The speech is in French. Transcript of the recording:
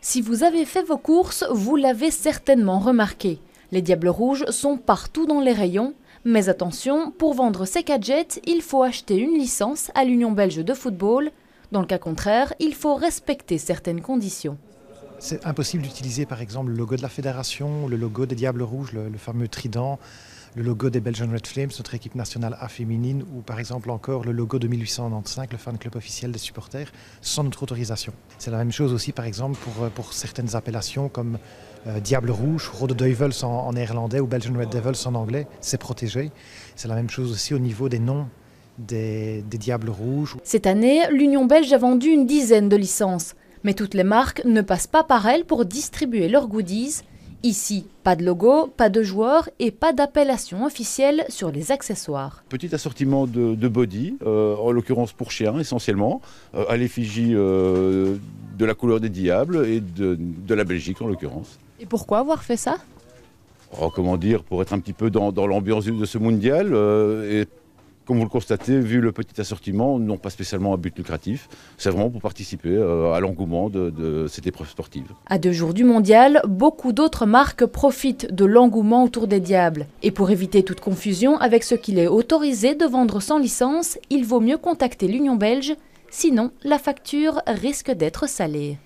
Si vous avez fait vos courses, vous l'avez certainement remarqué. Les Diables Rouges sont partout dans les rayons. Mais attention, pour vendre ces gadgets, il faut acheter une licence à l'Union belge de football. Dans le cas contraire, il faut respecter certaines conditions. C'est impossible d'utiliser par exemple le logo de la fédération, le logo des Diables Rouges, le fameux trident, le logo des Belgian Red Flames, notre équipe nationale A féminine, ou par exemple encore le logo de 1895, le fan club officiel des supporters, sans notre autorisation. C'est la même chose aussi par exemple pour certaines appellations comme Diable Rouge, Rode Duivels en néerlandais ou Belgian Red Devils en anglais, c'est protégé. C'est la même chose aussi au niveau des noms des Diables Rouges. Cette année, l'Union belge a vendu une dizaine de licences. Mais toutes les marques ne passent pas par elle pour distribuer leurs goodies. Ici, pas de logo, pas de joueurs et pas d'appellation officielle sur les accessoires. Petit assortiment de body, en l'occurrence pour chiens essentiellement, à l'effigie de la couleur des diables et de la Belgique en l'occurrence. Et pourquoi avoir fait ça ? Comment dire, pour être un petit peu dans l'ambiance de ce mondial et comme vous le constatez, vu le petit assortiment, non pas spécialement à but lucratif, c'est vraiment pour participer à l'engouement de cette épreuve sportive. À 2 jours du mondial, beaucoup d'autres marques profitent de l'engouement autour des Diables. Et pour éviter toute confusion avec ce qu'il est autorisé de vendre sans licence, il vaut mieux contacter l'Union belge, sinon la facture risque d'être salée.